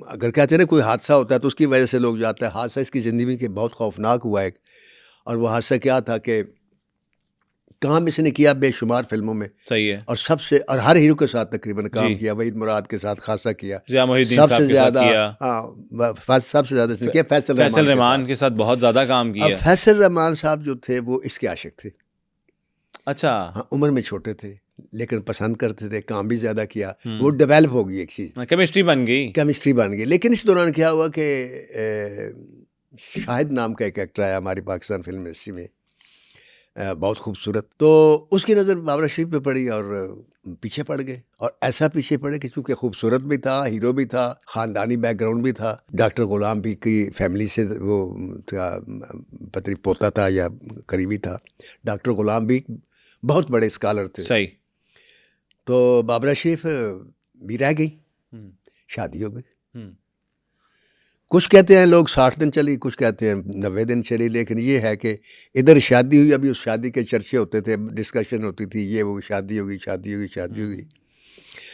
اگر کہتے ہیں نا کوئی حادثہ ہوتا ہے تو اس کی وجہ سے لوگ جاتے ہیں. حادثہ اس کی زندگی کے بہت خوفناک ہوا ایک, اور وہ حادثہ کیا تھا کہ کام اس نے کیا بے شمار فلموں میں, صحیح ہے, اور سب سے, اور ہر ہیرو کے ساتھ تقریباً کام کیا, وحید مراد کے ساتھ خاصا کیا, ضیاء محی الدین سب صاحب سے کے ساتھ زیادہ, کیا, ہاں سب سے زیادہ اس نے کیا فیصل رحمان کے ساتھ بہت زیادہ کام کیا. اب فیصل رحمان صاحب جو تھے وہ اس کے عاشق تھے. اچھا, ہاں عمر میں چھوٹے تھے لیکن پسند کرتے تھے, کام بھی زیادہ کیا, وہ ڈیولپ ہو گئی ایک چیز, کیمسٹری بن گئی, کیمسٹری بن گئی. لیکن اس دوران کیا ہوا کہ شاہد نام کا ایک ایکٹر آیا ہماری پاکستان فلم انڈسٹری میں, بہت خوبصورت, تو اس کی نظر بابر اشرف پہ پڑی اور پیچھے پڑ گئے, اور ایسا پیچھے پڑے کہ چونکہ خوبصورت بھی تھا, ہیرو بھی تھا, خاندانی بیک گراؤنڈ بھی تھا, ڈاکٹر غلام بھی کی فیملی سے وہ پتری پوتا تھا یا قریبی تھا. ڈاکٹر غلام بھی بہت بڑے اسکالر تھے. صحیح. تو بابر اشرف بھی رہ گئی, شادی ہو گئی. کچھ کہتے ہیں لوگ 60 دن چلی, کچھ کہتے ہیں 90 دن چلی, لیکن یہ ہے کہ ادھر شادی ہوئی, ابھی اس شادی کے چرچے ہوتے تھے, ڈسکشن ہوتی تھی, یہ وہ شادی ہوگی, شادی ہوگی, شادی ہوگی,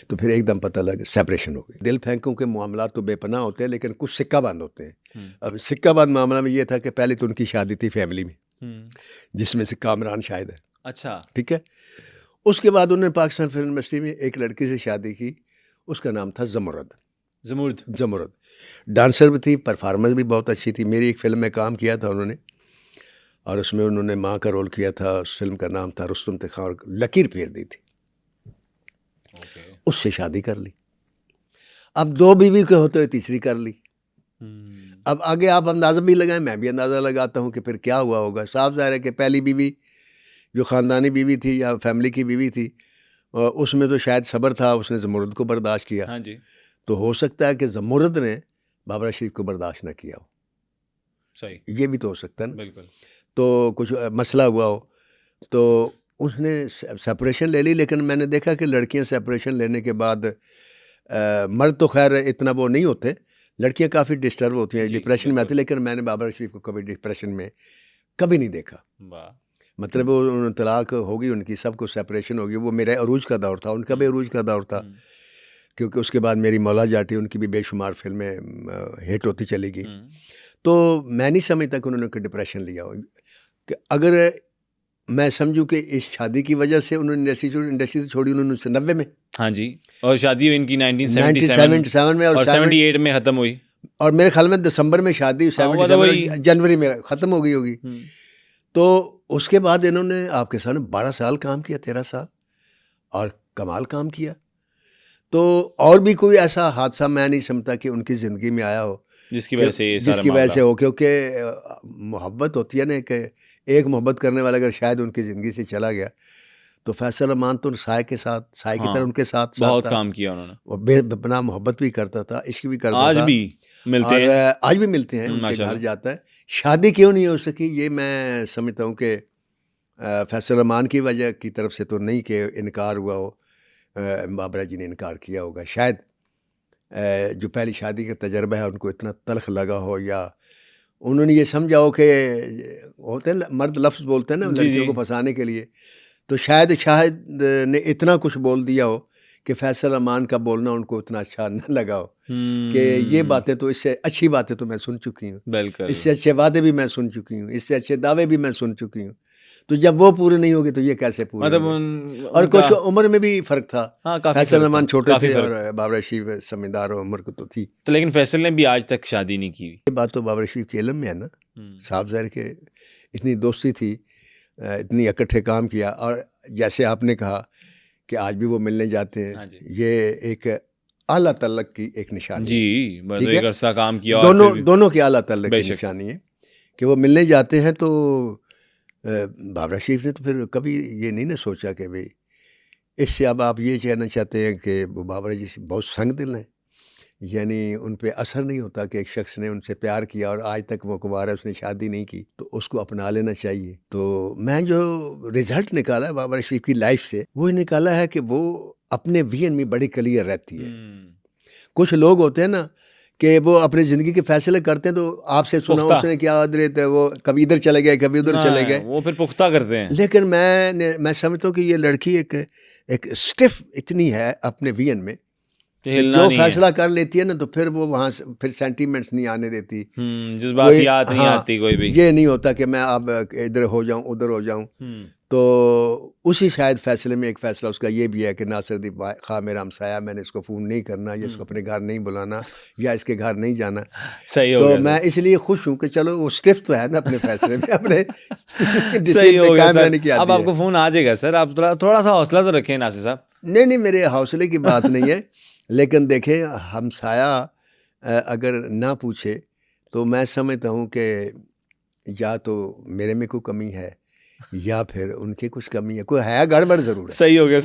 تو پھر ایک دم پتہ لگا سیپریشن ہو گئی. دل پھینکوں کے معاملات تو بے پناہ ہوتے ہیں, لیکن کچھ سکہ بند ہوتے ہیں. اب سکہ بند معاملہ میں یہ تھا کہ پہلے تو ان کی شادی تھی فیملی میں, جس میں سے کامران شاہد ہے. اچھا, ٹھیک ہے. اس کے بعد انہوں نے پاکستان فلم انڈسٹری میں ایک لڑکی سے شادی کی, اس کا نام تھا زمرد. ڈانسر بھی تھی, پرفارمنس بھی بہت اچھی تھی. میری ایک فلم میں کام کیا تھا انہوں نے, اور اس میں انہوں نے ماں کا رول کیا تھا. اس فلم کا نام تھا رستم تخار, اور لکیر پھیر دی تھی. اس سے شادی کر لی. اب 2 بیوی کے ہوتے ہوئے تیسری کر لی. اب آگے آپ اندازہ بھی لگائیں, میں بھی اندازہ لگاتا ہوں کہ پھر کیا ہوا ہوگا. صاف ظاہر ہے کہ پہلی بیوی جو خاندانی بیوی تھی یا فیملی کی بیوی تھی, اس میں تو شاید صبر تھا, اس نے زمرد کو برداشت کیا. ہاں جی, تو ہو سکتا ہے کہ زمرد نے بابر اشرف کو برداشت نہ کیا ہو. صحیح, یہ بھی تو ہو سکتا ہے نا. بالکل. تو کچھ مسئلہ ہوا ہو, تو اس نے سپریشن لے لی. لیکن میں نے دیکھا کہ لڑکیاں سپریشن لینے کے بعد, مرد تو خیر اتنا وہ نہیں ہوتے, لڑکیاں کافی ڈسٹرب ہوتی ہیں, ڈپریشن میں آتی. لیکن میں نے بابر اشرف کو کبھی ڈپریشن میں کبھی نہیں دیکھا. مطلب وہ طلاق ہوگی ان کی, سب کو سپریشن ہوگی. وہ میرے عروج کا دور تھا, ان کا بھی عروج کا دور تھا, کیونکہ اس کے بعد میری مولا جاٹی, ان کی بھی بے شمار فلمیں ہٹ ہوتی چلی گئی. تو میں نہیں سمجھتا کہ انہوں نے کوئی ڈپریشن لیا ہو. کہ اگر میں سمجھوں کہ اس شادی کی وجہ سے انہوں نے انڈسٹری چھوڑی انہوں نے 1990 میں. ہاں جی, اور شادی ہوئی ان کی 1977 میں, اور 78 میں ختم ہوئی. اور میرے خیال میں دسمبر میں شادی, 77 جنوری میں ختم ہو گئی ہوگی. تو اس کے بعد انہوں نے آپ کے سامنے 12 سال کام کیا, 13 سال, اور کمال کام کیا. تو اور بھی کوئی ایسا حادثہ میں نہیں سمجھتا کہ ان کی زندگی میں آیا ہو جس کی وجہ سے ہو, کیونکہ محبت ہوتی ہے نا, کہ ایک محبت کرنے والا اگر شاید ان کی زندگی سے چلا گیا, تو فیصل رحمان تو سائے کی طرح ان کے ساتھ بہت کام کیا انہوں نے, وہ بے پناہ محبت بھی کرتا تھا, عشق بھی کرتا تھا. آج بھی ملتے ہیں, ان کے گھر جاتا ہے. شادی کیوں نہیں ہو سکی یہ میں سمجھتا ہوں کہ فیصل رحمان کی وجہ کی طرف سے تو نہیں کہ انکار ہوا ہو, بابرا جی نے انکار کیا ہوگا. شاید جو پہلی شادی کا تجربہ ہے ان کو اتنا تلخ لگا ہو, یا انہوں نے یہ سمجھا ہو کہ ہوتے ہیں مرد لفظ بولتے ہیں نا لڑکیوں کو پھنسانے کے لیے, تو شاید نے اتنا کچھ بول دیا ہو کہ فیصل رحمان کا بولنا ان کو اتنا اچھا نہ لگا ہو کہ یہ باتیں تو, اس سے اچھی باتیں تو میں سن چکی ہوں, اس سے اچھے وعدے بھی میں سن چکی ہوں, اس سے اچھے دعوے بھی میں سن چکی ہوں. تو جب وہ پورے نہیں ہوگے تو یہ کیسے پورے ہوگے. اور کچھ عمر میں بھی فرق تھا, فیصل رحمان چھوٹے تھے اور بابر اشرف سمجھدار عمر کو تو تھی. تو لیکن فیصل نے بھی آج تک شادی نہیں کی. یہ بات تو بابر اشرف کے علم میں ہے نا, صاف ظاہر کہ اتنی دوستی تھی, اتنی اکٹھے کام کیا. اور جیسے آپ نے کہا کہ آج بھی وہ ملنے جاتے ہیں, یہ ایک اعلیٰ تعلق کی ایک نشانی جی, ہے. عرصہ کام کیا, دونوں کی اعلیٰ تعلق کی نشانی ہے کہ وہ ملنے جاتے ہیں. تو بابر اشرف نے تو پھر کبھی یہ نہیں نہ سوچا کہ بھئی اس سے اب آپ یہ کہنا چاہتے ہیں کہ وہ بابر جی بہت سنگ دل ہیں, یعنی ان پہ اثر نہیں ہوتا کہ ایک شخص نے ان سے پیار کیا اور آج تک وہ کمار ہے, اس نے شادی نہیں کی, تو اس کو اپنا لینا چاہیے. تو میں جو رزلٹ نکالا ہے بابر اشرف کی لائف سے, وہ نکالا ہے کہ وہ اپنے ویژن میں بڑی کلیئر رہتی ہے. کچھ لوگ ہوتے ہیں نا کہ وہ اپنی زندگی کے فیصلے کرتے ہیں, تو آپ سے سنا اس نے کیا ادھر, وہ کبھی ادھر چلے گئے کبھی ادھر چلے گئے, وہ پھر پختہ کرتے ہیں. لیکن میں سمجھتا ہوں کہ یہ لڑکی ایک اسٹف اتنی ہے اپنے ویژن میں جو فیصلہ کر لیتی ہے نا تو پھر وہ وہاں سے پھر سینٹیمنٹس نہیں آنے دیتی، جذباتیات نہیں آتی کوئی بھی، یہ نہیں ہوتا کہ میں اب ادھر ہو جاؤں ادھر ہو جاؤں. تو اسی شاید فیصلے میں ایک فیصلہ اس کا یہ بھی ہے کہ ناصر الدین خواہ میرا ہمسایہ، میں نے اس کو فون نہیں کرنا یا اس کو اپنے گھر نہیں بلانا یا اس کے گھر نہیں جانا. صحیح ہو تو گیا میں اس لیے خوش ہوں کہ چلو وہ اسٹف تو ہے نا اپنے فیصلے میں، اپنے صحیح ہو گیا سر. کی اب آپ کو فون آ جائے گا سر، آپ تھوڑا سا حوصلہ تو رکھیں ناصر صاحب. نہیں میرے حوصلے کی بات نہیں ہے، لیکن دیکھیں ہمسایہ اگر نہ پوچھے تو میں سمجھتا ہوں کہ یا تو میرے میں کوئی کمی ہے یا پھر ان کی کچھ کمی ہے، کوئی ہے گڑبڑ ضرور ہے. صحیح ہو گیا.